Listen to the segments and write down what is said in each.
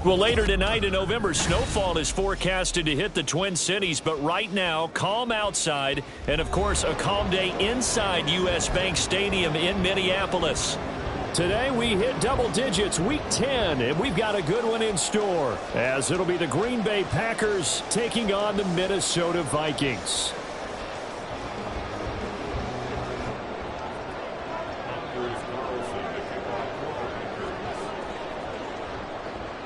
Well, later tonight in November, snowfall is forecasted to hit the Twin Cities, but right now, calm outside, and of course, a calm day inside U.S. Bank Stadium in Minneapolis. Today, we hit double digits, week 10, and we've got a good one in store, as it'll be the Green Bay Packers taking on the Minnesota Vikings.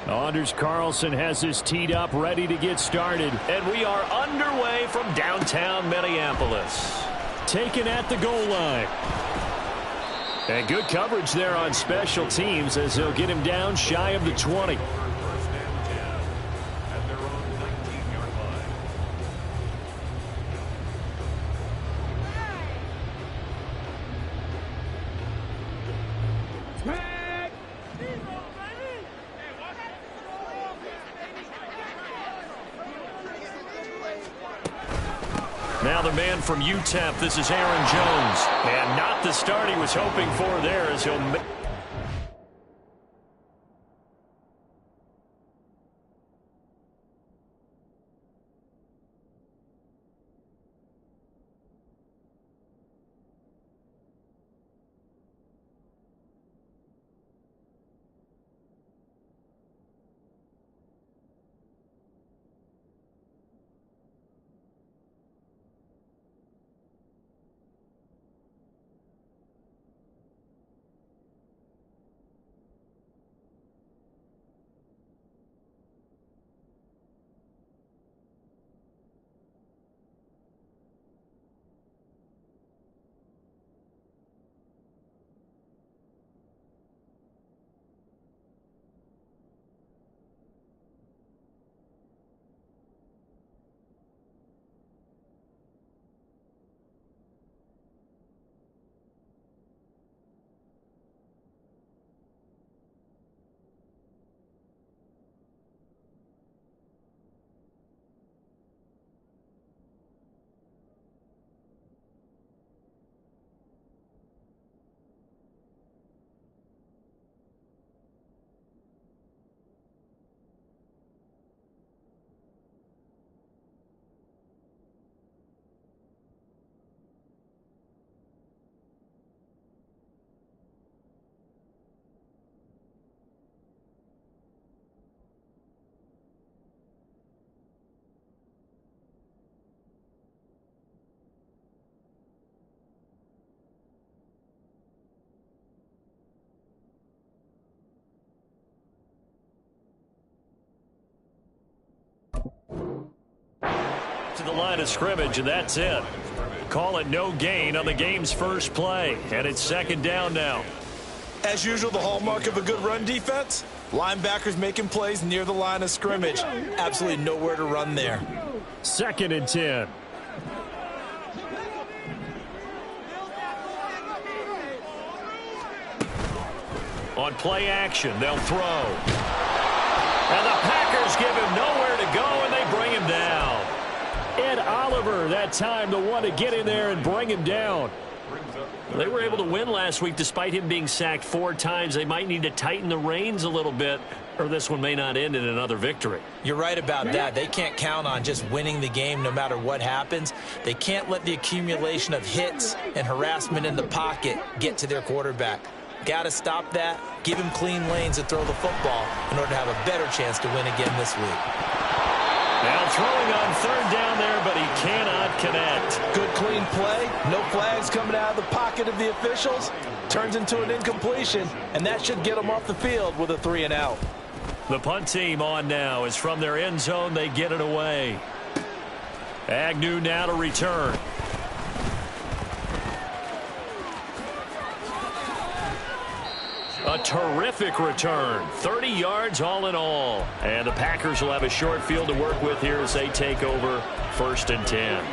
Anders Carlson has this teed up, ready to get started. And we are underway from downtown Minneapolis. Taken at the goal line. And good coverage there on special teams as they'll get him down shy of the 20. Now the man from UTEP, this is Aaron Jones. And not the start he was hoping for there as he'll... to the line of scrimmage, and that's it. Call it no gain on the game's first play, and it's second down now. As usual, the hallmark of a good run defense, linebackers making plays near the line of scrimmage. Absolutely nowhere to run there. 2nd and 10. On play action, they'll throw. And the Packers give him nowhere to go, and they bring him down. Ed Oliver, that time, the one to get in there and bring him down. They were able to win last week despite him being sacked 4 times. They might need to tighten the reins a little bit, or this one may not end in another victory. You're right about that. They can't count on just winning the game no matter what happens. They can't let the accumulation of hits and harassment in the pocket get to their quarterback. Got to stop that, give him clean lanes to throw the football in order to have a better chance to win again this week. Now throwing on 3rd down there, but he cannot connect. Good clean play, no flags coming out of the pocket of the officials. Turns into an incompletion, and that should get them off the field with a 3 and out. The punt team on now is from their end zone. They get it away. Agnew now to return. A terrific return. 30 yards all in all. And the Packers will have a short field to work with here as they take over 1st and 10.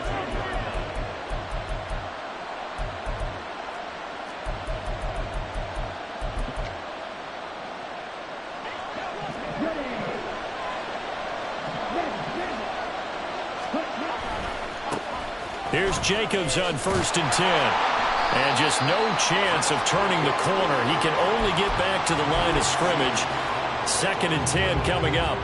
Here's Jacobs on 1st and 10. And just no chance of turning the corner. He can only get back to the line of scrimmage. 2nd and 10 coming up.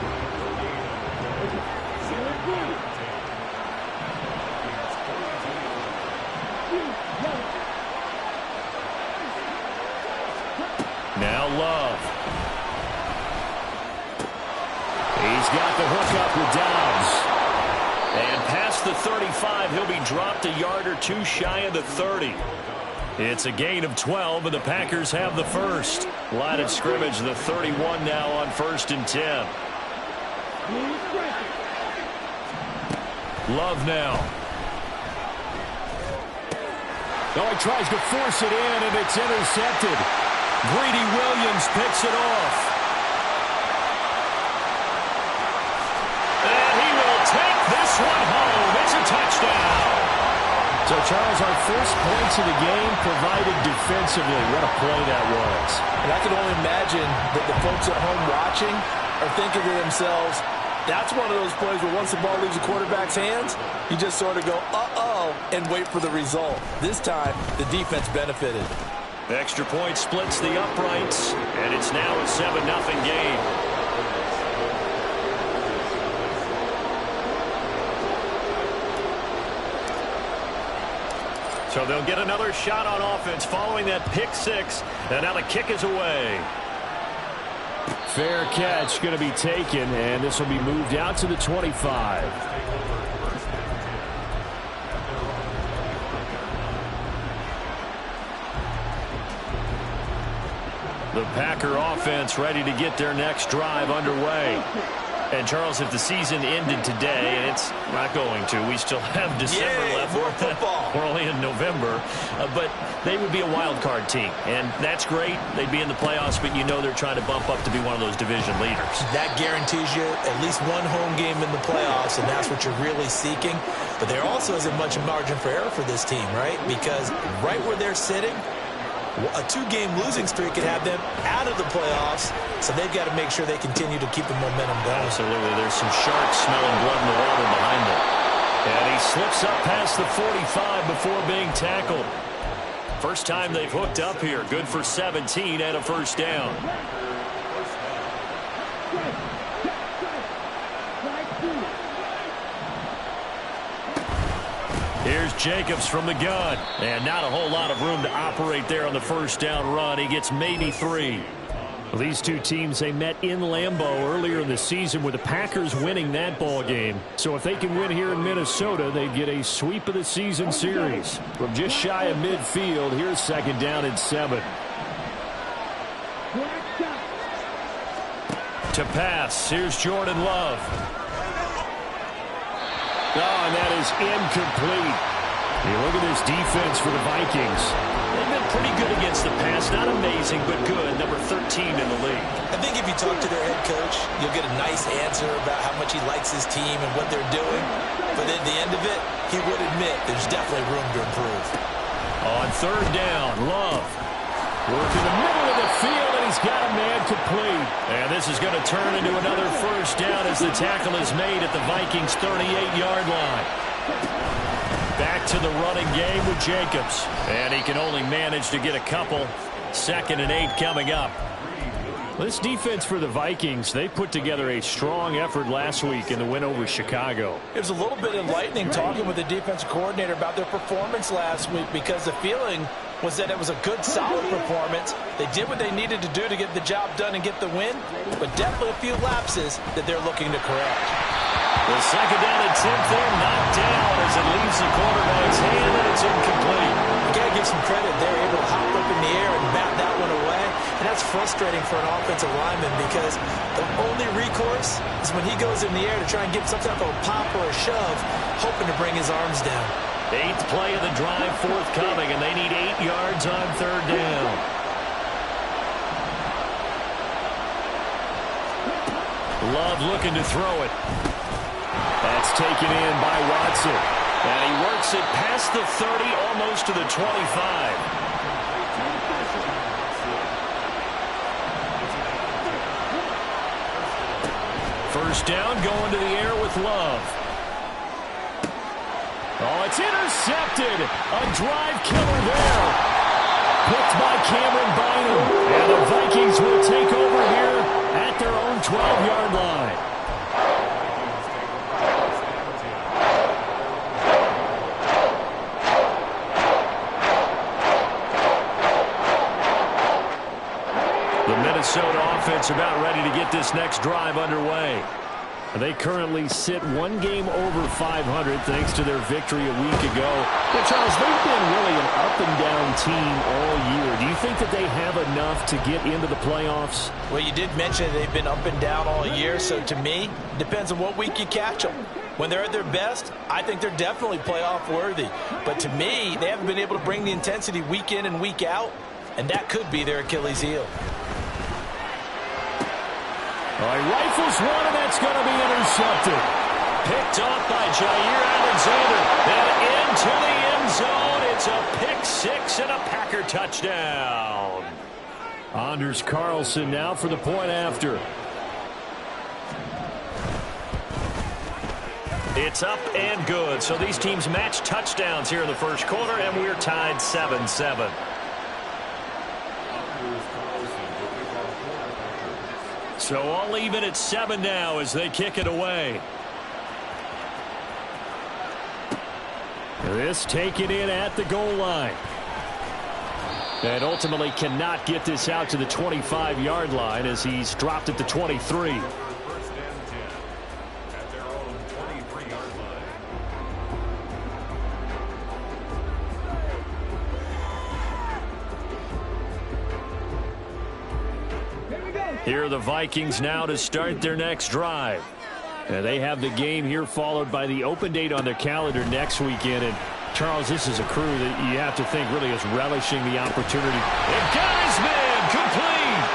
Now Love. He's got the hook up with Dobbs. And past the 35, he'll be dropped a yard or two shy of the 30. It's a gain of 12, and the Packers have the first. Line of scrimmage, the 31 now on 1st and 10. Love now. Oh, he tries to force it in, and it's intercepted. Greedy Williams picks it off. And he will take this one home. It's a touchdown. So, Charles, our first points of the game provided defensively. What a play that was. And I can only imagine that the folks at home watching are thinking to themselves, that's one of those plays where once the ball leaves the quarterback's hands, you just sort of go, uh-oh, and wait for the result. This time, the defense benefited. Extra point splits the uprights, and it's now a 7-0 game. So they'll get another shot on offense following that pick six, and now the kick is away. Fair catch going to be taken, and this will be moved out to the 25. The Packer offense ready to get their next drive underway. And, Charles, if the season ended today, and it's not going to, we still have December left. More football. We're only in November. But they would be a wild card team. And that's great. They'd be in the playoffs, but you know they're trying to bump up to be one of those division leaders. That guarantees you at least one home game in the playoffs, and that's what you're really seeking. But there also isn't much margin for error for this team, right? Because right where they're sitting, a 2-game losing streak could have them out of the playoffs, so they've got to make sure they continue to keep the momentum going. Absolutely. There's some sharks smelling blood in the water behind them. And he slips up past the 45 before being tackled. First time they've hooked up here. Good for 17 and a first down. Here's Jacobs from the gun. And not a whole lot of room to operate there on the first down run. He gets maybe 3. Well, these two teams, they met in Lambeau earlier in the season with the Packers winning that ball game. So if they can win here in Minnesota, they get a sweep of the season series. From just shy of midfield, here's 2nd down and 7. To pass, here's Jordan Love. Oh, and that is incomplete. You look at this defense for the Vikings. They've been pretty good against the pass. Not amazing, but good. Number 13 in the league. I think if you talk to their head coach, you'll get a nice answer about how much he likes his team and what they're doing. But at the end of it, he would admit there's definitely room to improve. On 3rd down, Love. Working the middle of the field, and he's got a man complete. And this is going to turn into another first down as the tackle is made at the Vikings' 38-yard line. Back to the running game with Jacobs. And he can only manage to get a couple. 2nd and 8 coming up. This defense for the Vikings, they put together a strong effort last week in the win over Chicago. It was a little bit enlightening talking with the defensive coordinator about their performance last week, because the feeling was that it was a good, solid performance. They did what they needed to do to get the job done and get the win, but definitely a few lapses that they're looking to correct. The 2nd down and 10 there, knocked down as it leaves the quarterback's hand, and it's incomplete. You got to give some credit. They're able to hop up in the air and bat that one away, and that's frustrating for an offensive lineman, because the only recourse is when he goes in the air to try and get some type of a pop or a shove, hoping to bring his arms down. 8th play of the drive forthcoming, and they need 8 yards on 3rd down. Love looking to throw it. That's taken in by Watson. And he works it past the 30, almost to the 25. First down, going to the air with Love. Oh, it's intercepted. A drive killer there. Picked by Cameron Bynum. And the Vikings will take over here at their own 12-yard line. The Minnesota offense about ready to get this next drive underway. They currently sit one game over 500 thanks to their victory a week ago. But Charles, they've been really an up-and-down team all year. Do you think that they have enough to get into the playoffs? Well, you did mention they've been up and down all year, so to me, it depends on what week you catch them. When they're at their best, I think they're definitely playoff worthy. But to me, they haven't been able to bring the intensity week in and week out, and that could be their Achilles heel. All right, rifles one, and that's going to be intercepted. Picked off by Jair Alexander. Then into the end zone. It's a pick six and a Packer touchdown. Anders Carlson now for the point after. It's up and good. So these teams match touchdowns here in the first quarter, and we're tied 7-7. So all even at 7 now as they kick it away. This taken in at the goal line. And ultimately cannot get this out to the 25-yard line as he's dropped at the 23. Here are the Vikings now to start their next drive. And they have the game here followed by the open date on their calendar next weekend. And Charles, this is a crew that you have to think really is relishing the opportunity. And got his man complete.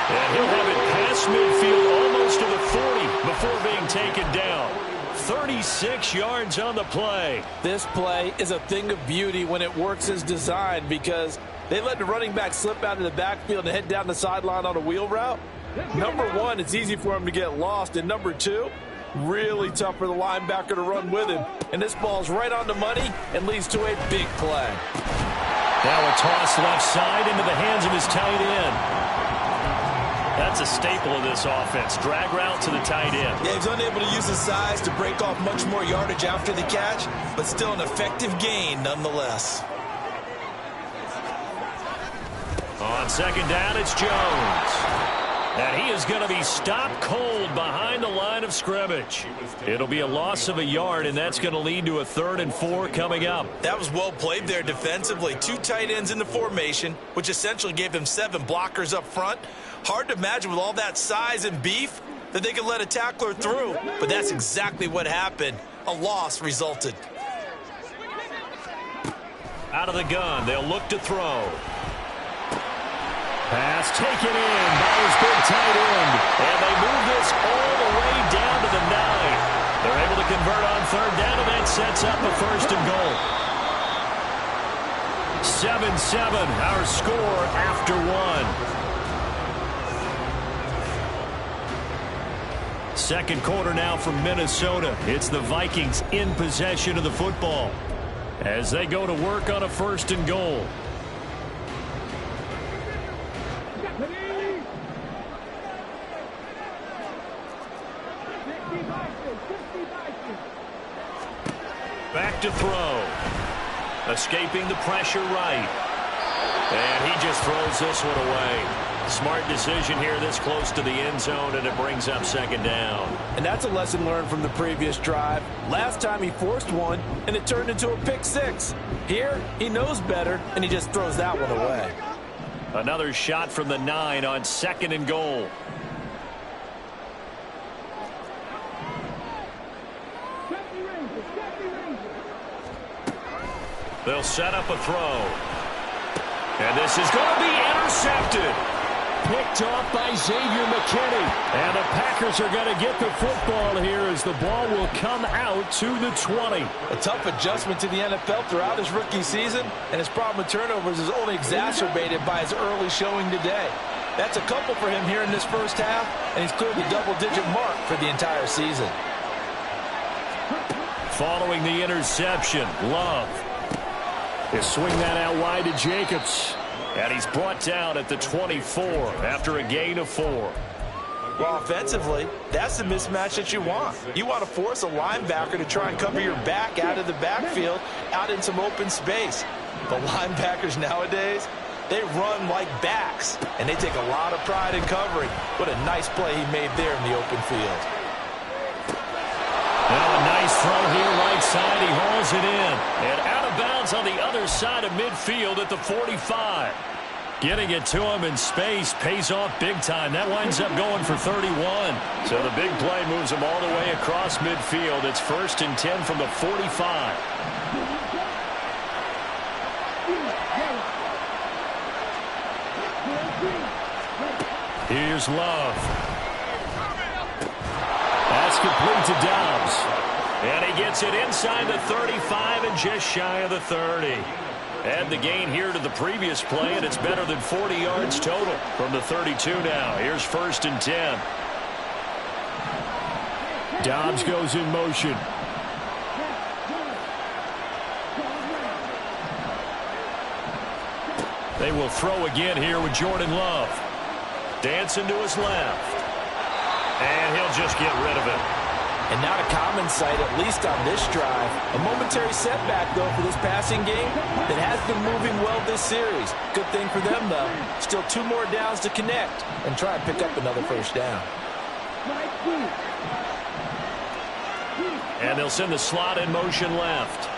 And he'll have it past midfield almost to the 40 before being taken down. 36 yards on the play. This play is a thing of beauty when it works as designed because they let the running back slip out of the backfield and head down the sideline on a wheel route. Number one, it's easy for him to get lost. And number two, really tough for the linebacker to run with him. And this ball's right on the money and leads to a big play. Now a toss left side into the hands of his tight end. That's a staple of this offense. Drag route to the tight end. Yeah, he's unable to use his size to break off much more yardage after the catch, but still an effective gain nonetheless. On second down, it's Jones. And he is going to be stopped cold behind the line of scrimmage. It'll be a loss of a yard, and that's going to lead to a 3rd and 4 coming up. That was well played there defensively. 2 tight ends in the formation, which essentially gave them 7 blockers up front. Hard to imagine with all that size and beef that they could let a tackler through. But that's exactly what happened. A loss resulted. Out of the gun, they'll look to throw. Pass taken in by his big tight end. And they move this all the way down to the 9. They're able to convert on 3rd down, and that sets up a 1st and goal. 7-7, our score after 1. Second quarter now from Minnesota. It's the Vikings in possession of the football as they go to work on a 1st and goal. Back to throw. Escaping the pressure right. And he just throws this one away. Smart decision here this close to the end zone, and it brings up 2nd down. And that's a lesson learned from the previous drive. Last time he forced one, and it turned into a pick 6. Here, he knows better, and he just throws that one away. Another shot from the 9 on 2nd and goal. They'll set up a throw. And this is going to be intercepted. Picked off by Xavier McKinney. And the Packers are going to get the football here as the ball will come out to the 20. A tough adjustment to the NFL throughout his rookie season, and his problem with turnovers is only exacerbated by his early showing today. That's a couple for him here in this first half, and he's cleared the double-digit mark for the entire season. Following the interception, Love. They swing that out wide to Jacobs. And he's brought down at the 24 after a gain of 4. Well, offensively, that's the mismatch that you want. You want to force a linebacker to try and cover your back out of the backfield, out in some open space. The linebackers nowadays, they run like backs, and they take a lot of pride in covering. What a nice play he made there in the open field. Now a nice throw here right side. He hauls it in. And out of bounds on the other side of midfield at the 45. Getting it to him in space pays off big time. That winds up going for 31. So the big play moves him all the way across midfield. It's 1st and 10 from the 45. Here's Love. That's complete to Dobbs. And he gets it inside the 35 and just shy of the 30. Add the gain here to the previous play, and it's better than 40 yards total from the 32 now. Here's 1st and 10. Dobbs goes in motion. They will throw again here with Jordan Love. Dancing to his left. And he'll just get rid of it. And not a common sight, at least on this drive. A momentary setback, though, for this passing game that has been moving well this series. Good thing for them, though. Still 2 more downs to connect and try and pick up another 1st down. And they'll send the slot in motion left.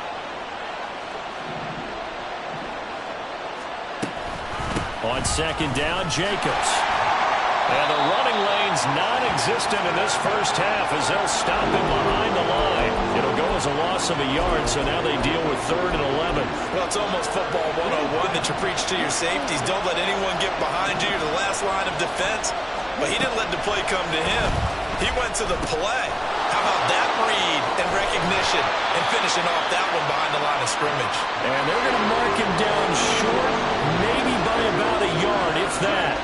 On 2nd down, Jacobs. And the running lane's non-existent in this first half as they'll stop him behind the line. It'll go as a loss of a yard, so now they deal with 3rd and 11. Well, it's almost football 101 that you preach to your safeties. Don't let anyone get behind you, the last line of defense. But he didn't let the play come to him. He went to the play. How about that read and recognition and finishing off that one behind the line of scrimmage? And they're going to mark him down short, maybe by about a yard, if that.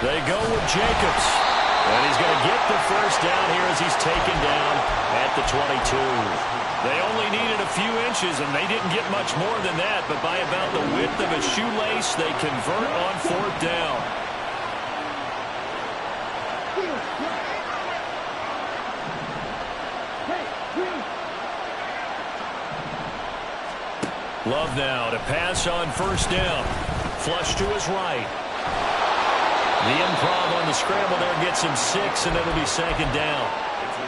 They go with Jacobs. And he's going to get the 1st down here as he's taken down at the 22. They only needed a few inches, and they didn't get much more than that. But by about the width of a shoelace, they convert on 4th down. Love now to pass on 1st down. Flush to his right. The improv on the scramble there gets him 6, and it'll be 2nd down.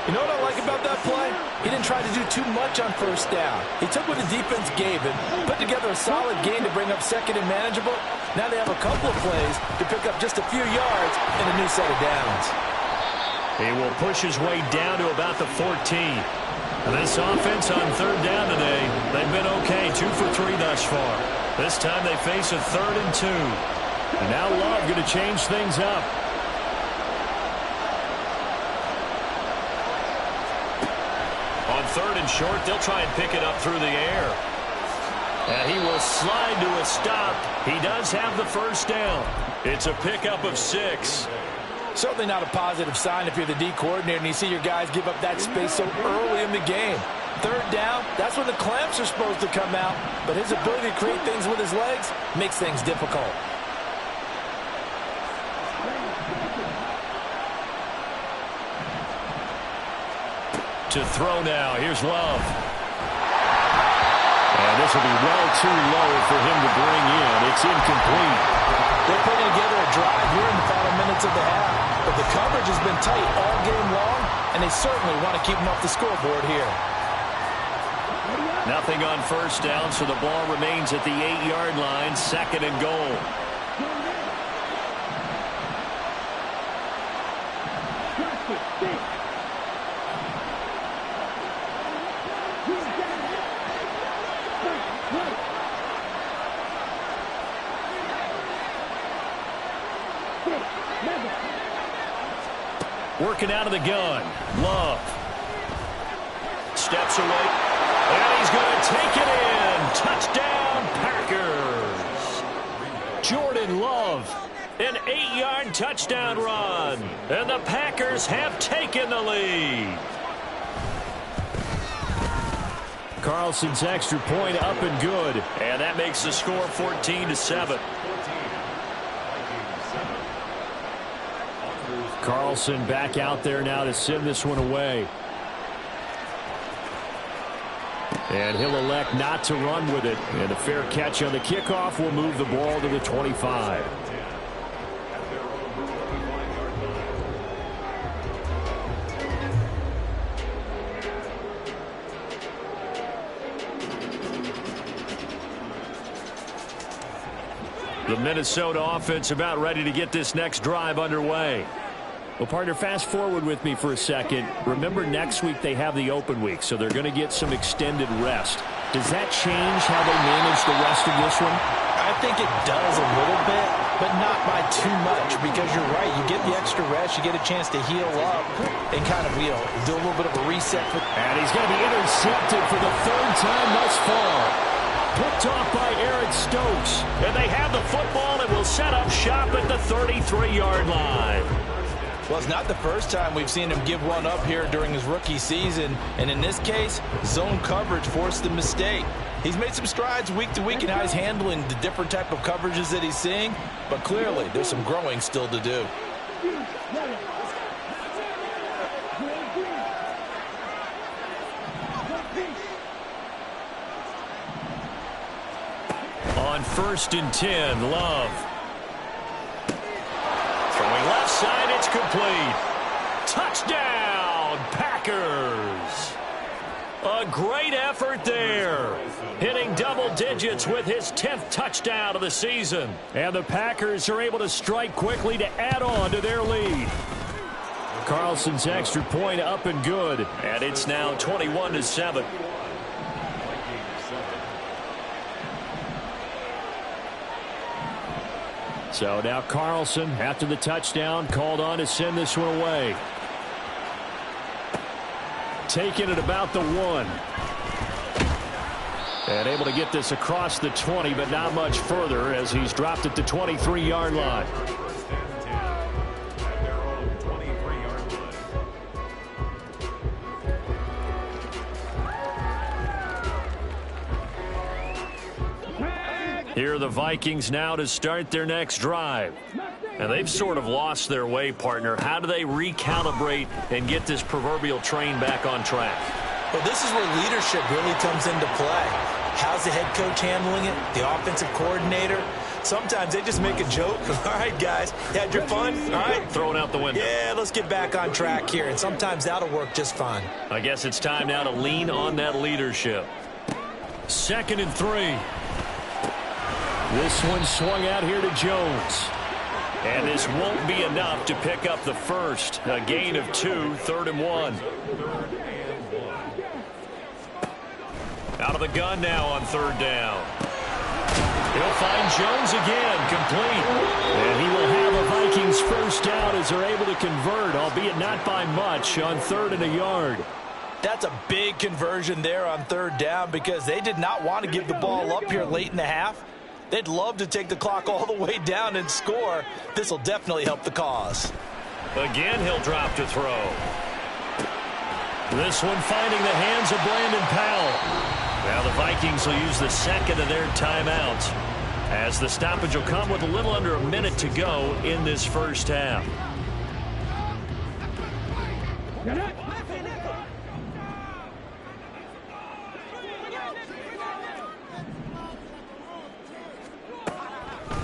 You know what I like about that play? He didn't try to do too much on 1st down. He took what the defense gave him, put together a solid gain to bring up 2nd and manageable. Now they have a couple of plays to pick up just a few yards and a new set of downs. He will push his way down to about the 14. And this offense on 3rd down today, they've been okay, 2 for 3 thus far. This time they face a 3rd and 2. And now Love going to change things up. On 3rd and short, they'll try and pick it up through the air. And he will slide to a stop. He does have the 1st down. It's a pickup of 6. Certainly not a positive sign if you're the D coordinator and you see your guys give up that space so early in the game. 3rd down, that's when the clamps are supposed to come out. But his ability to create things with his legs makes things difficult. To throw now. Here's Love. And this will be well too low for him to bring in. It's incomplete. They're putting together a drive here in the final minutes of the half. But the coverage has been tight all game long, and they certainly want to keep them off the scoreboard here. Nothing on 1st down, so the ball remains at the 8-yard line, 2nd and goal. Working out of the gun. Love. Steps away. And he's going to take it in. Touchdown, Packers. Jordan Love. An 8-yard touchdown run. And the Packers have taken the lead. Carlson's extra point up and good. And that makes the score 14-7. Carlson back out there now to send this one away. And he'll elect not to run with it. And a fair catch on the kickoff will move the ball to the 25. The Minnesota offense about ready to get this next drive underway. Well, partner, fast forward with me for a second. Remember, next week they have the open week, so they're going to get some extended rest. Does that change how they manage the rest of this one? I think it does a little bit, but not by too much, because you're right. You get the extra rest, you get a chance to heal up and kind of, do a little bit of a reset. And he's going to be intercepted for the third time thus far. Picked off by Eric Stokes. And they have the football and will set up shop at the 33-yard line. Well, it's not the first time we've seen him give one up here during his rookie season. And in this case, zone coverage forced the mistake. He's made some strides week to week in how he's handling the different type of coverages that he's seeing. But clearly, there's some growing still to do. On 1st and 10, Love. Throwing left side, it's complete. Touchdown, Packers. A great effort there. Hitting double digits with his 10th touchdown of the season. And the Packers are able to strike quickly to add on to their lead. Carlson's extra point up and good. And it's now 21-7. So now Carlson, after the touchdown, called on to send this one away. Taking it about the 1. And able to get this across the 20, but not much further as he's dropped at the 23-yard line. Here are the Vikings now to start their next drive. And they've sort of lost their way, partner. How do they recalibrate and get this proverbial train back on track? Well, this is where leadership really comes into play. How's the head coach handling it? The offensive coordinator? Sometimes they just make a joke. All right, guys, you had your fun? All right. Throw it out the window. Yeah, let's get back on track here. And sometimes that'll work just fine. I guess it's time now to lean on that leadership. 2nd and 3. This one swung out here to Jones. And this won't be enough to pick up the first. A gain of 2, 3rd and 1. Out of the gun now on 3rd down. He'll find Jones again, complete. And he will have a Vikings first down as they're able to convert, albeit not by much, on 3rd and a yard. That's a big conversion there on 3rd down because they did not want to give the ball up here late in the half. They'd love to take the clock all the way down and score. This will definitely help the cause. Again, he'll drop to throw. This one finding the hands of Brandon Powell. Now the Vikings will use the 2nd of their timeouts as the stoppage will come with a little under a minute to go in this first half.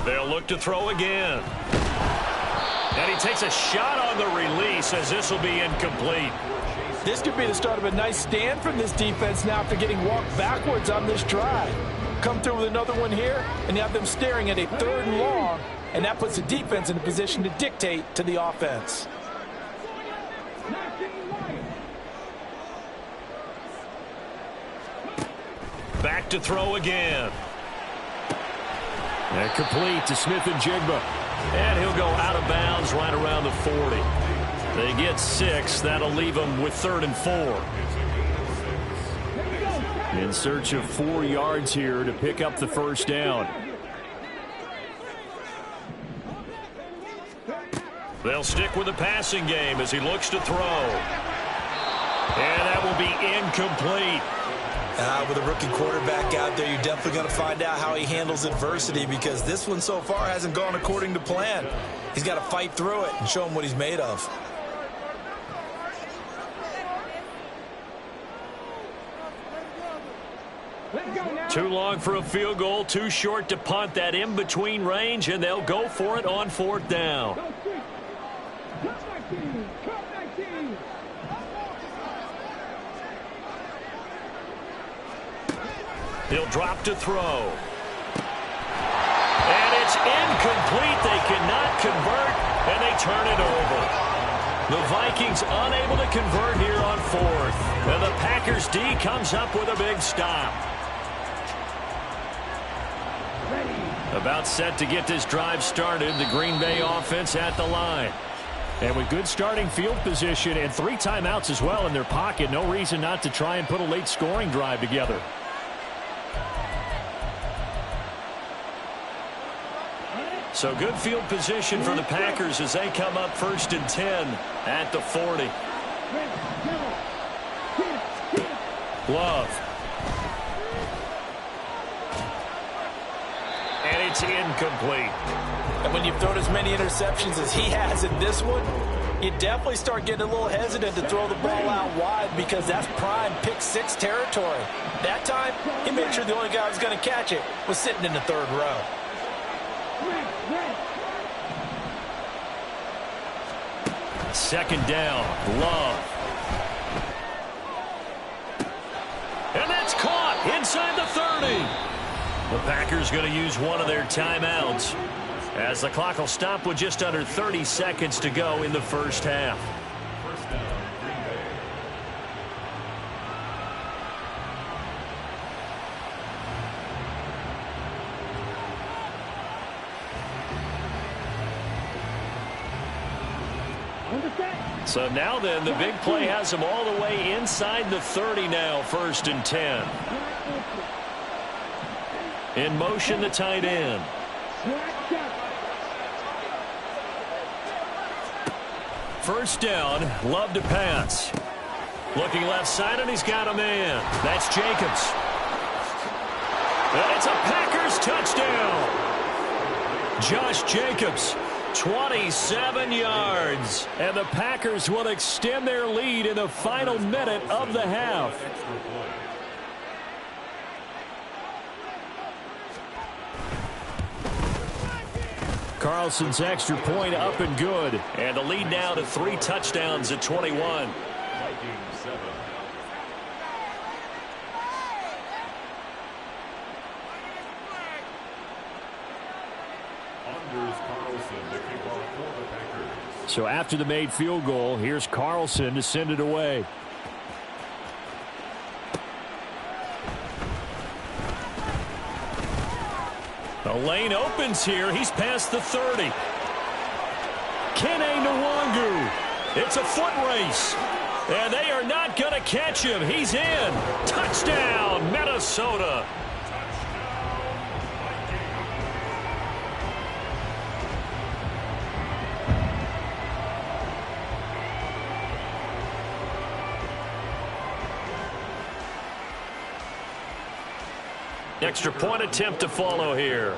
They'll look to throw again. And he takes a shot on the release as this will be incomplete. This could be the start of a nice stand from this defense now after getting walked backwards on this drive. Come through with another one here, and you have them staring at a 3rd and long, and that puts the defense in a position to dictate to the offense. Back to throw again. And complete to Smith-Njigba. And he'll go out of bounds right around the 40. They get 6. That'll leave them with 3rd and 4. In search of 4 yards here to pick up the first down. They'll stick with the passing game as he looks to throw. And that will be incomplete. With a rookie quarterback out there, you're definitely going to find out how he handles adversity, because this one so far hasn't gone according to plan. He's got to fight through it and show him what he's made of. Too long for a field goal, too short to punt. That in-between range, and they'll go for it on 4th down. He'll drop to throw. And it's incomplete. They cannot convert, and they turn it over. The Vikings unable to convert here on 4th. And the Packers D comes up with a big stop. About set to get this drive started. The Green Bay offense at the line. And with good starting field position and 3 timeouts as well in their pocket, no reason not to try and put a late scoring drive together. So good field position for the Packers as they come up 1st and 10 at the 40. Love. And it's incomplete. And when you've thrown as many interceptions as he has in this one, you definitely start getting a little hesitant to throw the ball out wide, because that's prime pick 6 territory. That time, he made sure the only guy who was going to catch it was sitting in the 3rd row. Second down, Love. And that's caught inside the 30. The Packers going to use one of their timeouts, as the clock will stop with just under 30 seconds to go in the first half. So now then, the big play has them all the way inside the 30 now, 1st and 10. In motion, the tight end. First down, Love to pass. Looking left side, and he's got a man. That's Jacobs. And it's a Packers touchdown. Josh Jacobs, 27 yards. And the Packers will extend their lead in the final minute of the half. Carlson's extra point up and good. And the lead now to 3 touchdowns at 21. So after the made field goal, here's Carlson to send it away. The lane opens here. He's past the 30. Kene Nwangu. It's a foot race. And they are not going to catch him. He's in. Touchdown, Minnesota. Extra point attempt to follow here.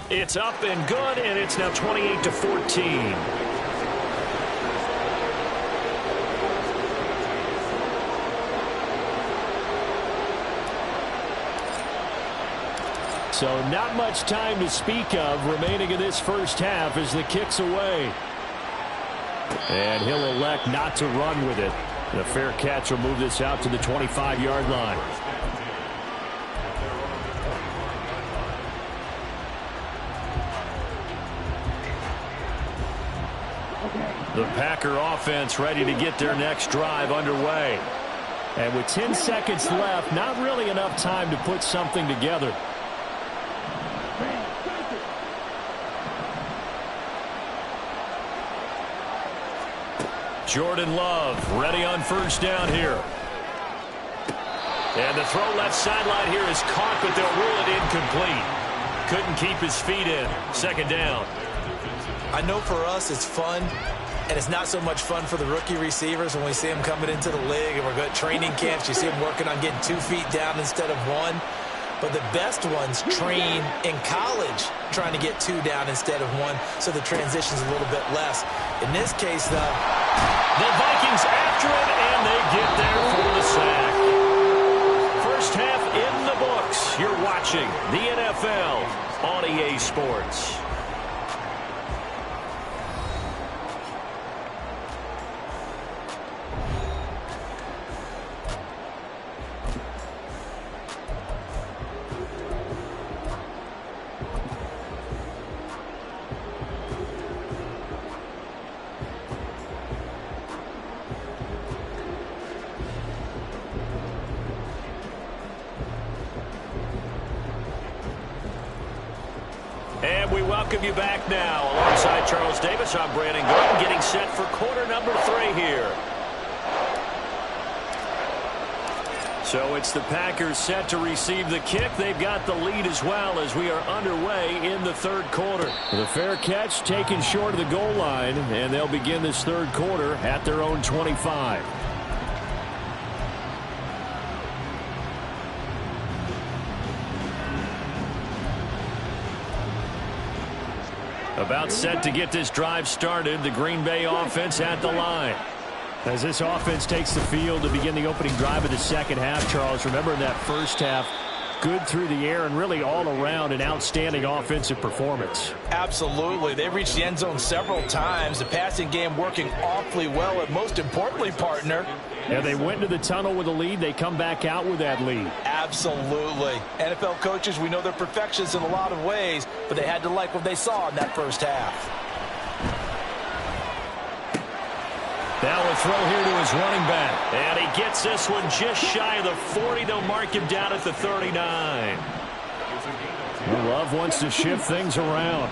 It's up and good, and it's now 28-14. So not much time to speak of remaining in this first half as the kick's away. And he'll elect not to run with it. The fair catch will move this out to the 25-yard line. The Packer offense ready to get their next drive underway. And with 10 seconds left, not really enough time to put something together. Jordan Love ready on first down here. And the throw left sideline here is caught, but they'll rule it incomplete. Couldn't keep his feet in. Second down. I know for us it's fun And it's not so much fun for the rookie receivers when we see them coming into the league and we're going to training camps. You see them working on getting 2 feet down instead of 1. But the best ones train in college trying to get 2 down instead of 1, so the transition's a little bit less. In this case, though, the Vikings after it, and they get there for the sack. First half in the books. You're watching the NFL on EA Sports. And we welcome you back now. Alongside Charles Davis, I'm Brandon Gordon, getting set for quarter number 3 here. So it's the Packers set to receive the kick. They've got the lead as well as we are underway in the third quarter. The fair catch taken short of the goal line, and they'll begin this third quarter at their own 25. About set to get this drive started, the Green Bay offense at the line. As this offense takes the field to begin the opening drive of the second half, Charles, remember in that first half, good through the air and really all around an outstanding offensive performance. Absolutely. They reached the end zone several times. The passing game working awfully well, and most importantly, partner, yeah, they went into the tunnel with a lead. They come back out with that lead. Absolutely. NFL coaches, we know they're perfectionists in a lot of ways, but they had to like what they saw in that first half. Now a throw here to his running back. And he gets this one just shy of the 40. They'll mark him down at the 39. Love wants to shift things around.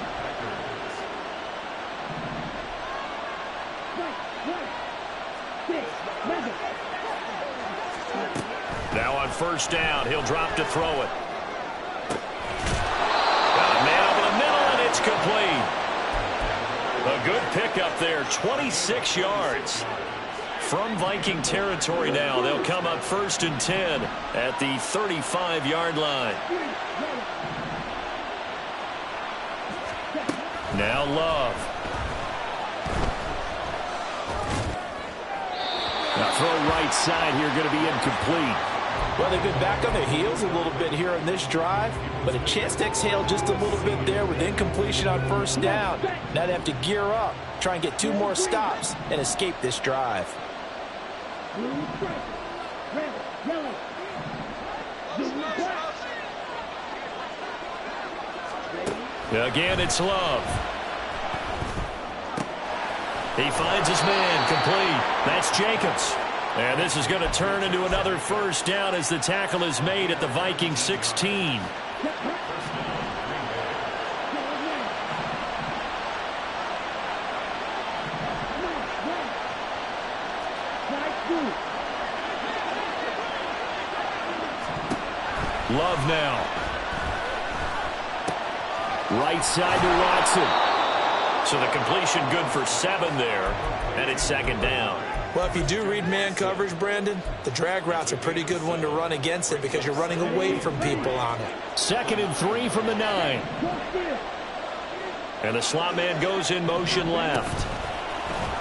Now on first down, he'll drop to throw it. Got a man over the middle, and it's complete. A good pickup there, 26 yards. From Viking territory now, they'll come up first and 10 at the 35-yard line. Now Love. Now throw right side here, going to be incomplete. Well, they've been back on their heels a little bit here on this drive, but a chance to exhale just a little bit there with incompletion on first down. Now they have to gear up, try and get 2 more stops, and escape this drive. Again, it's Love. He finds his man, complete. That's Jacobs. And this is going to turn into another first down as the tackle is made at the Viking 16. Love now. Right side to Watson. So the completion good for 7 there. And it's second down. Well, if you do read man coverage, Brandon, the drag route's a pretty good one to run against it because you're running away from people on it. Second and 3 from the 9. And the slot man goes in motion left.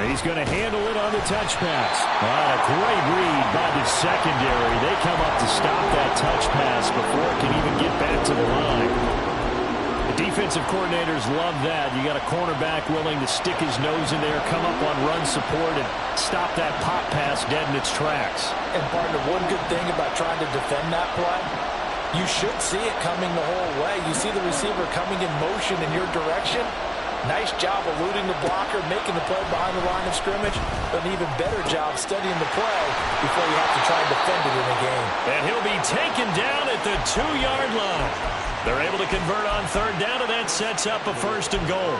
And he's going to handle it on the touch pass. A great read by the secondary. They come up to stop that touch pass before it can even get back to the line. The defensive coordinators love that. You got a cornerback willing to stick his nose in there, come up on run support, and stop that pop pass dead in its tracks. And partner, one good thing about trying to defend that play, you should see it coming the whole way. You see the receiver coming in motion in your direction. Nice job eluding the blocker, making the play behind the line of scrimmage, but an even better job studying the play before you have to try and defend it in a game. And he'll be taken down at the 2-yard line. They're able to convert on third down, and that sets up a first and goal.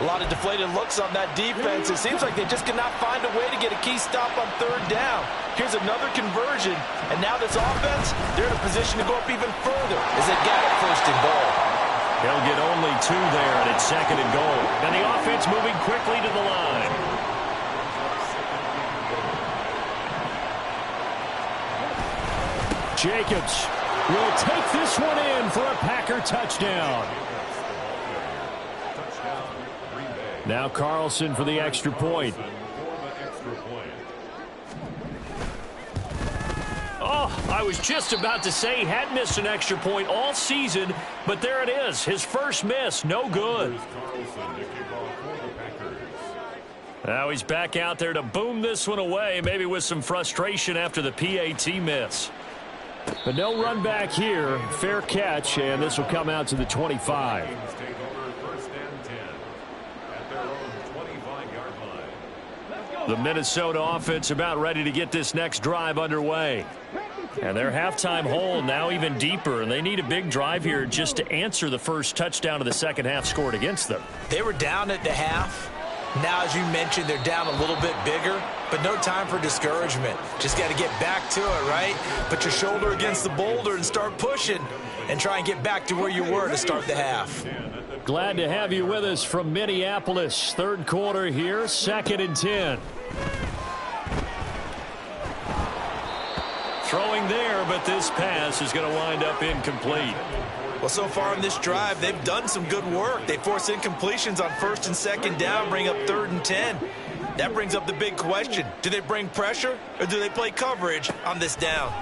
A lot of deflated looks on that defense. It seems like they just cannot find a way to get a key stop on third down. Here's another conversion, and now this offense, they're in a position to go up even further as they got it first and goal. He'll get only 2 there, and it's second and goal. And the offense moving quickly to the line. Jacobs will take this one in for a Packer touchdown. Now Carlson for the extra point. Oh, I was just about to say he had missed an extra point all season, but there it is. His first miss, no good. Now he's back out there to boom this one away, maybe with some frustration after the PAT miss. But no run back here. Fair catch, and this will come out to the 25. The Minnesota offense about ready to get this next drive underway. And their halftime hole now even deeper, and they need a big drive here just to answer the first touchdown of the second half scored against them. They were down at the half. Now, as you mentioned, they're down a little bit bigger, but no time for discouragement. Just got to get back to it, right? Put your shoulder against the boulder and start pushing and try and get back to where you were to start the half. Glad to have you with us from Minneapolis. Third quarter here, 2nd and 10. Throwing there, but this pass is going to wind up incomplete. Well, so far in this drive, they've done some good work. They force incompletions on 1st and 2nd down, bring up 3rd and 10. That brings up the big question. Do they bring pressure or do they play coverage on this down?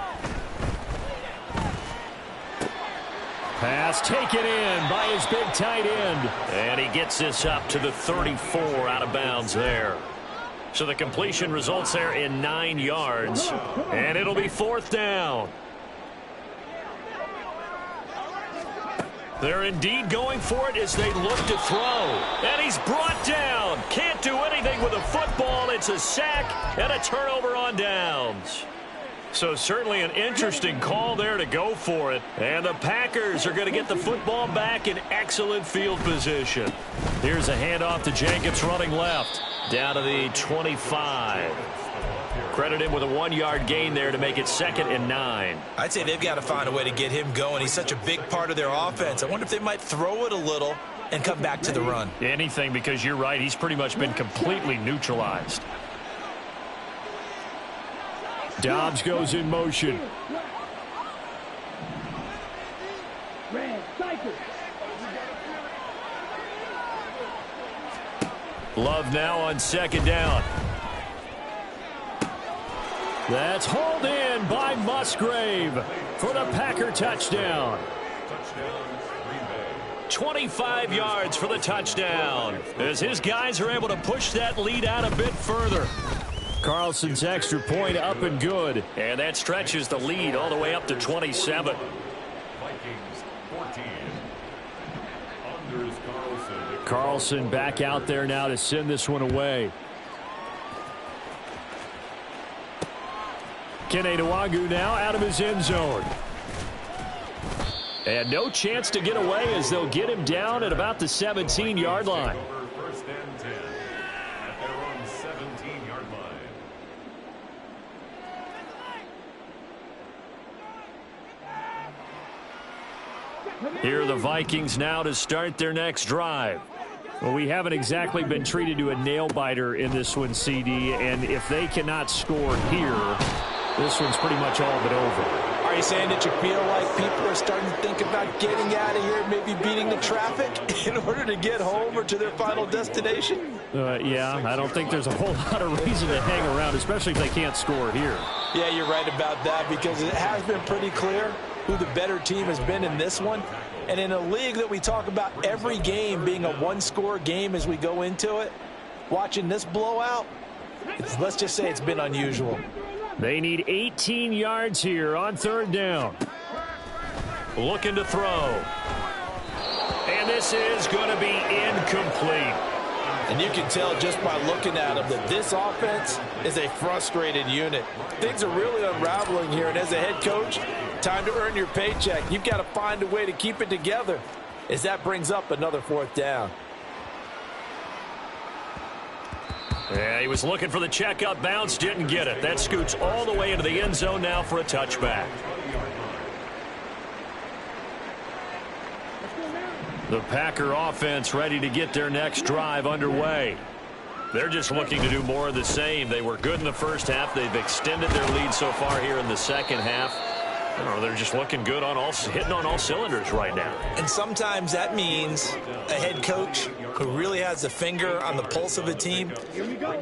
Pass taken in by his big tight end. And he gets this up to the 34 out of bounds there. So the completion results there in 9 yards. And it'll be 4th down. They're indeed going for it as they look to throw. And he's brought down. Can't do anything with a football. It's a sack and a turnover on downs. So certainly an interesting call there to go for it. And the Packers are going to get the football back in excellent field position. Here's a handoff to Jacobs running left. Down to the 25. Credit him with a 1-yard gain there to make it 2nd and 9. I'd say they've got to find a way to get him going. He's such a big part of their offense. I wonder if they might throw it a little and come back to the run. Anything, because you're right. He's pretty much been completely neutralized. Dobbs goes in motion. Love now on 2nd down. That's hauled in by Musgrave for the Packer touchdown. 25 yards for the touchdown as his guys are able to push that lead out a bit further. Carlson's extra point up and good, and that stretches the lead all the way up to 27. Vikings 14. Unders Carlson. Carlson back out there now to send this one away. Kene Nwagu now out of his end zone. And no chance to get away as they'll get him down at about the 17-yard line. First and 10 at their own 17-yard line. Here are the Vikings now to start their next drive. Well, we haven't exactly been treated to a nail-biter in this one, CD, and if they cannot score here, this one's pretty much all but over. Are you saying that you feel like people are starting to think about getting out of here, maybe beating the traffic in order to get home or to their final destination? Yeah, I don't think there's a whole lot of reason to hang around, especially if they can't score here. Yeah, you're right about that, because it has been pretty clear who the better team has been in this one. And in a league that we talk about every game being a one-score game as we go into it, watching this blowout, let's just say it's been unusual. They need 18 yards here on 3rd down. Looking to throw. And this is going to be incomplete. And you can tell just by looking at them that this offense is a frustrated unit. Things are really unraveling here, and as a head coach, time to earn your paycheck. You've got to find a way to keep it together as that brings up another 4th down. Yeah, he was looking for the checkup bounce, didn't get it. That scoots all the way into the end zone now for a touchback. The Packer offense ready to get their next drive underway. They're just looking to do more of the same. They were good in the first half. They've extended their lead so far here in the second half. Oh, they're just looking good on hitting on all cylinders right now. And sometimes that means a head coach who really has a finger on the pulse of a team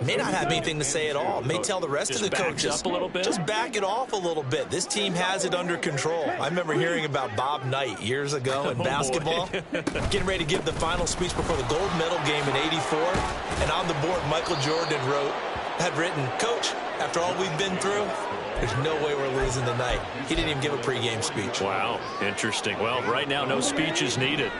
may not have anything to say at all. May tell the rest of the coaches, up a little bit. Just back it off a little bit. This team has it under control. I remember hearing about Bob Knight years ago in basketball, getting ready to give the final speech before the gold medal game in '84. And on the board, Michael Jordan had written, "Coach, after all we've been through, there's no way we're losing tonight." He didn't even give a pregame speech. Wow, interesting. Well, right now, no speech is needed.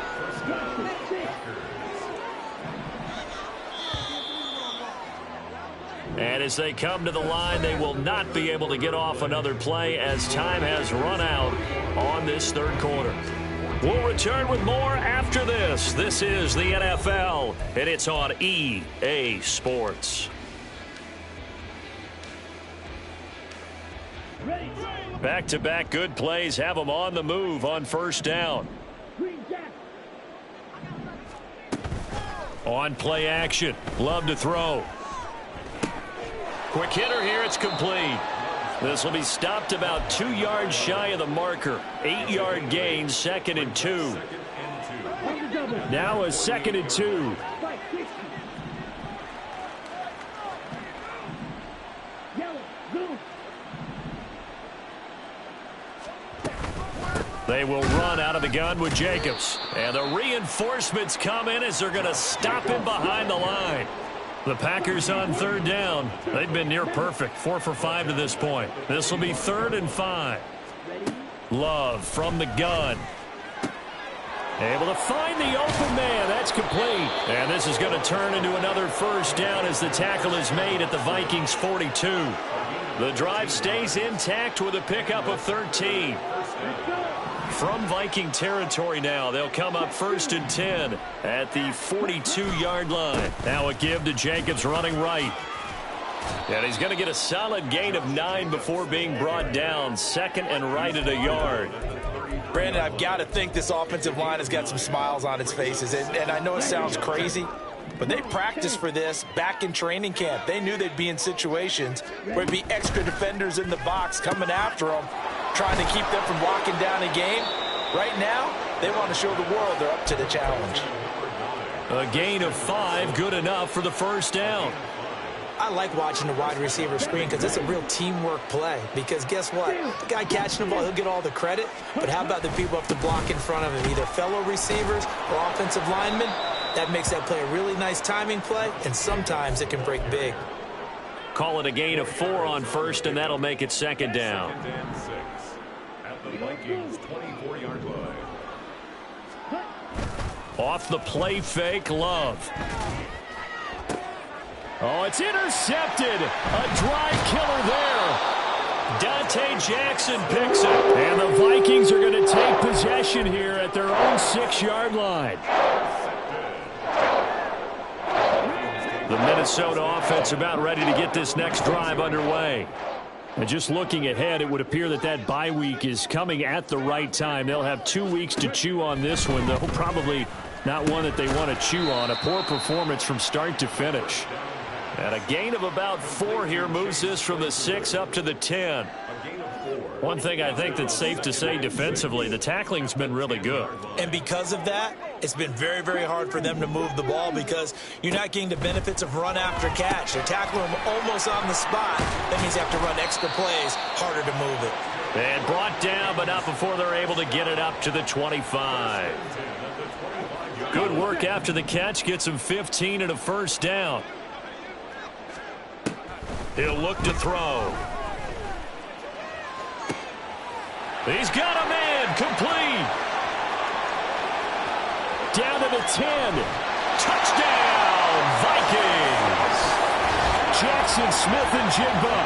And as they come to the line, they will not be able to get off another play as time has run out on this third quarter. We'll return with more after this. This is the NFL, and it's on EA Sports. Back-to-back good plays have them on the move on first down. On play action. Love to throw. Quick hitter here. It's complete. This will be stopped about 2 yards shy of the marker. 8-yard gain, 2nd and 2. Now a 2nd and 2. They will run out of the gun with Jacobs. And the reinforcements come in as they're going to stop him behind the line. The Packers on third down. They've been near perfect. 4 for 5 to this point. This will be 3rd and 5. Love from the gun. Able to find the open man. That's complete. And this is going to turn into another first down as the tackle is made at the Vikings 42. The drive stays intact with a pickup of 13. From Viking territory now, they'll come up 1st and 10 at the 42-yard line. Now a give to Jacobs running right. And he's going to get a solid gain of 9 before being brought down. 2nd and right at a yard. Brandon, I've got to think this offensive line has got some smiles on its faces. And I know it sounds crazy, but they practiced for this back in training camp. They knew they'd be in situations where it'd be extra defenders in the box coming after them, trying to keep them from locking down a game. Right now, they want to show the world they're up to the challenge. A gain of 5, good enough for the first down. I like watching the wide receiver screen because it's a real teamwork play. Because guess what? The guy catching the ball, he'll get all the credit. But how about the people up the block in front of him, either fellow receivers or offensive linemen? That makes that play a really nice timing play, and sometimes it can break big. Call it a gain of 4 on first, and that'll make it 2nd down. At the Vikings 24-yard line. Off the play fake, Love. Oh, it's intercepted. A drive killer there. Dante Jackson picks it. And the Vikings are going to take possession here at their own 6-yard line. The Minnesota offense about ready to get this next drive underway. And just looking ahead, it would appear that that bye week is coming at the right time. They'll have 2 weeks to chew on this one, though probably not one that they want to chew on. A poor performance from start to finish. And a gain of about 4 here moves this from the 6 up to the 10. One thing I think that's safe to say defensively, the tackling's been really good. And because of that, it's been very, very hard for them to move the ball because you're not getting the benefits of run after catch. They're tackling them almost on the spot. That means you have to run extra plays, harder to move it. And brought down, but not before they're able to get it up to the 25. Good work after the catch. Gets him 15 and a first down. He'll look to throw. He's got a man. Complete. Down to the 10. Touchdown, Vikings. Jackson Smith and Jigba.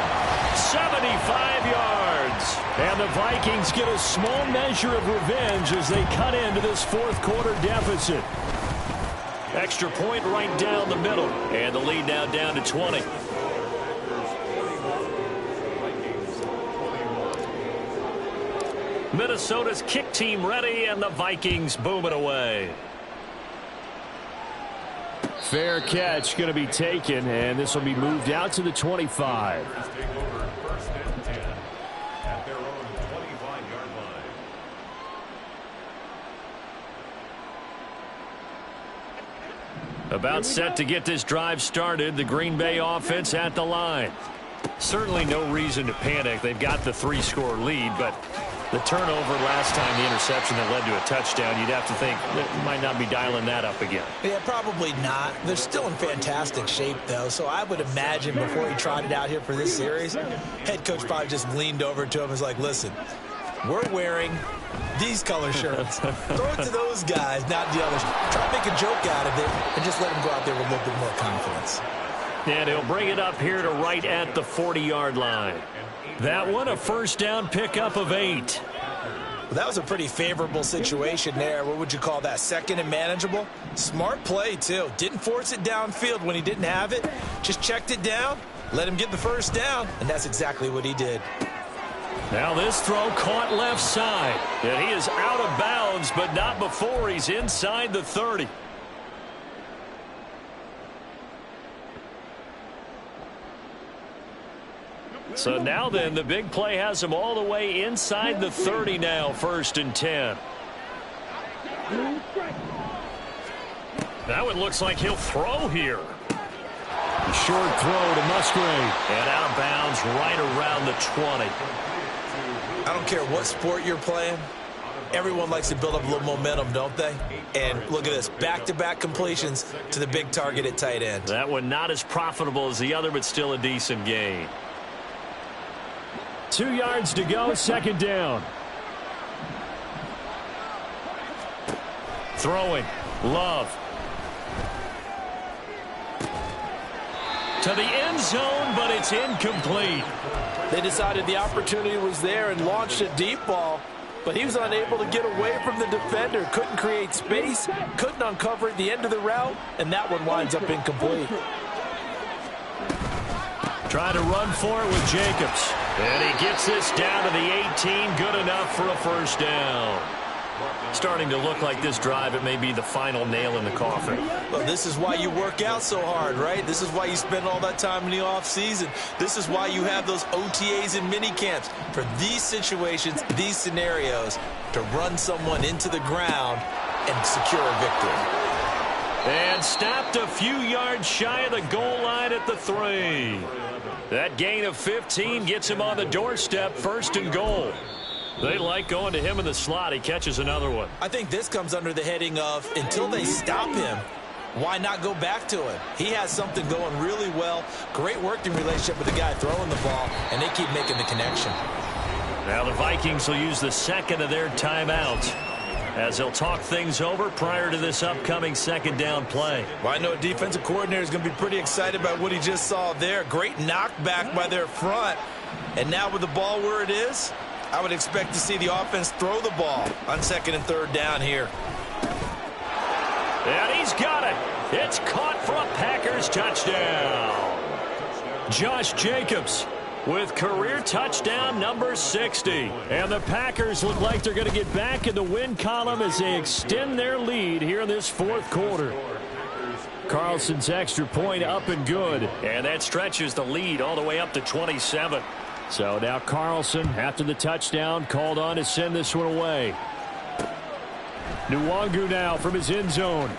75 yards. And the Vikings get a small measure of revenge as they cut into this fourth quarter deficit. Extra point right down the middle. And the lead now down to 20. Minnesota's kick team ready, and the Vikings boom it away. Fair catch going to be taken, and this will be moved out to the 25. About set to get this drive started. The Green Bay offense at the line. Certainly no reason to panic. They've got the 3-score lead, but the turnover last time, the interception that led to a touchdown, you'd have to think that might not be dialing that up again. Yeah, probably not. They're still in fantastic shape, though, so I would imagine before he trotted out here for this series, head coach probably just leaned over to him and was like, listen, we're wearing these color shirts. Throw it to those guys, not the others. Try to make a joke out of it and just let them go out there with a little bit more confidence. And he'll bring it up here to right at the 40-yard line. That one, a first down pickup of 8. Well, that was a pretty favorable situation there. What would you call that? Second and manageable? Smart play, too. Didn't force it downfield when he didn't have it. Just checked it down, let him get the first down, and that's exactly what he did. Now this throw caught left side. And he is out of bounds, but not before he's inside the 30. So now then, the big play has him all the way inside the 30 now, 1st and 10. That one looks like he'll throw here. A short throw to Musgrave. And out of bounds right around the 20. I don't care what sport you're playing. Everyone likes to build up a little momentum, don't they? And look at this, back-to-back completions to the big target at tight end. That one not as profitable as the other, but still a decent gain. 2 yards to go, 2nd down. Throwing, Love. To the end zone, but it's incomplete. They decided the opportunity was there and launched a deep ball, but he was unable to get away from the defender. Couldn't create space, couldn't uncover at the end of the route, and that one winds up incomplete. Trying to run for it with Jacobs. And he gets this down to the 18. Good enough for a first down. Starting to look like this drive, it may be the final nail in the coffin. Well, this is why you work out so hard, right? This is why you spend all that time in the offseason. This is why you have those OTAs and mini camps. For these situations, these scenarios, to run someone into the ground and secure a victory. And stopped a few yards shy of the goal line at the 3. That gain of 15 gets him on the doorstep, 1st and goal. They like going to him in the slot. He catches another one. I think this comes under the heading of until they stop him, why not go back to him? He has something going really well. Great working relationship with the guy throwing the ball, and they keep making the connection. Now the Vikings will use the 2nd of their timeouts as they'll talk things over prior to this upcoming 2nd down play. Well, I know a defensive coordinator is going to be pretty excited about what he just saw there. Great knockback by their front. And now with the ball where it is, I would expect to see the offense throw the ball on 2nd and 3rd down here. And he's got it. It's caught for a Packers touchdown. Josh Jacobs with career touchdown number 60. And the Packers look like they're going to get back in the win column as they extend their lead here in this 4th quarter. Carlson's extra point up and good. And that stretches the lead all the way up to 27. So now Carlson, after the touchdown, called on to send this one away. Nwangu now from his end zone.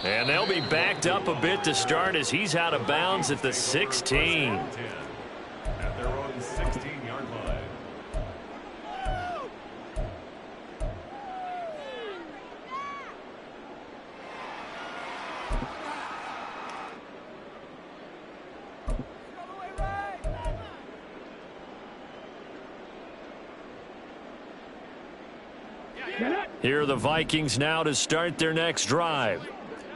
And they'll be backed up a bit to start as he's out of bounds at the 16. At their own 16-yard line. Here are the Vikings now to start their next drive.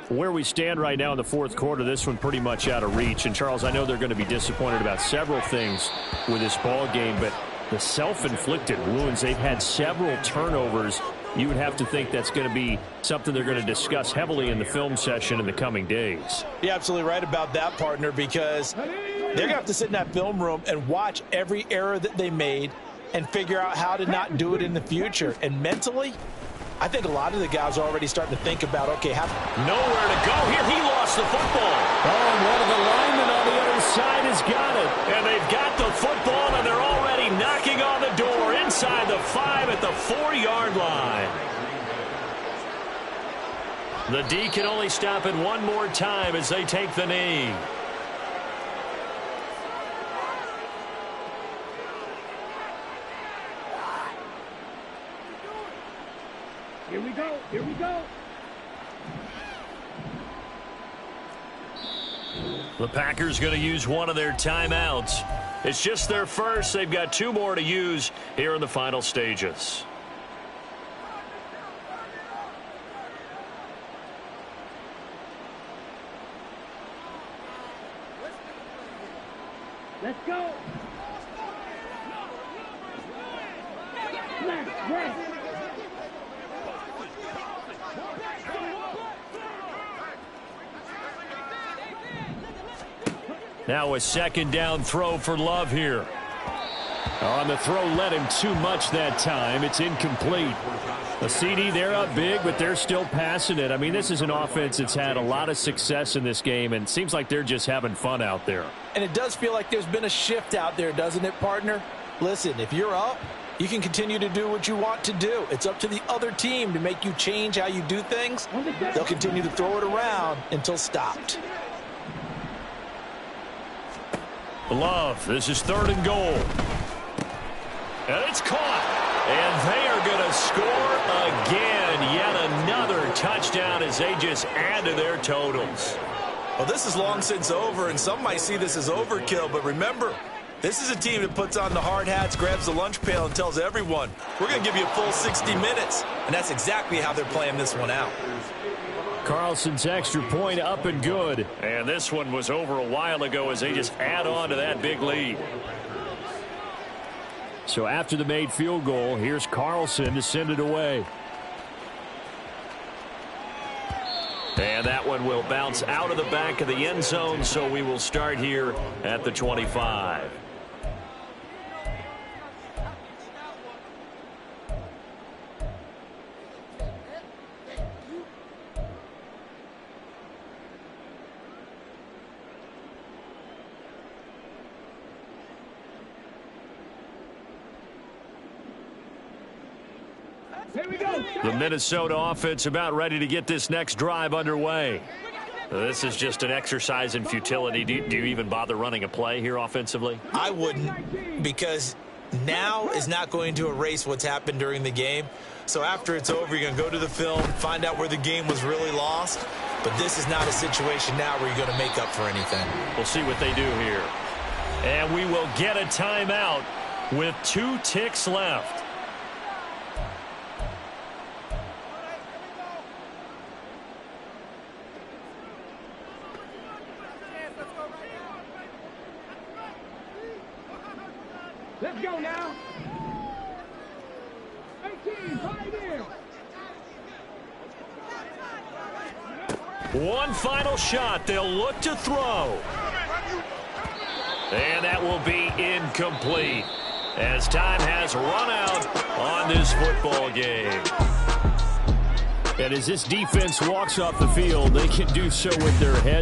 Where we stand right now in the 4th quarter, this one pretty much out of reach. And, Charles, I know they're going to be disappointed about several things with this ball game, but the self-inflicted wounds, they've had several turnovers. You would have to think that's going to be something they're going to discuss heavily in the film session in the coming days. You're absolutely right about that, partner, because they're going to have to sit in that film room and watch every error that they made and figure out how to not do it in the future. And mentally, I think a lot of the guys are already starting to think about, okay, nowhere to go here. He lost the football. Oh, and one of the linemen on the other side has got it. And they've got the football, and they're already knocking on the door inside the 5 at the 4-yard line. The D can only stop it one more time as they take the knee. Here we go. Here we go. The Packers going to use one of their timeouts. It's just their first. They've got 2 more to use here in the final stages. Let's go. Left, right. Now a second down throw for Love here. On the throw led him too much that time. It's incomplete. A CD, they're up big, but they're still passing it. I mean, this is an offense that's had a lot of success in this game, and it seems like they're just having fun out there. And it does feel like there's been a shift out there, doesn't it, partner? Listen, if you're up, you can continue to do what you want to do. It's up to the other team to make you change how you do things. They'll continue to throw it around until stopped. Love, this is 3rd and goal. And it's caught. And they are going to score again. Yet another touchdown as they just add to their totals. Well, this is long since over, and some might see this as overkill. But remember, this is a team that puts on the hard hats, grabs the lunch pail, and tells everyone, we're going to give you a full 60 minutes. And that's exactly how they're playing this one out. Carlson's extra point up and good. And this one was over a while ago as they just add on to that big lead. So after the made field goal, here's Carlson to send it away. And that one will bounce out of the back of the end zone, so we will start here at the 25. Here we go. The Minnesota offense about ready to get this next drive underway. This is just an exercise in futility. Do you even bother running a play here offensively? I wouldn't, because now is not going to erase what's happened during the game. So after it's over, you're going to go to the film, find out where the game was really lost. But this is not a situation now where you're going to make up for anything. We'll see what they do here. And we will get a timeout with 2 ticks left. Let's go now. 18, pioneer. One final shot. They'll look to throw. And that will be incomplete as time has run out on this football game. And as this defense walks off the field, they can do so with their head.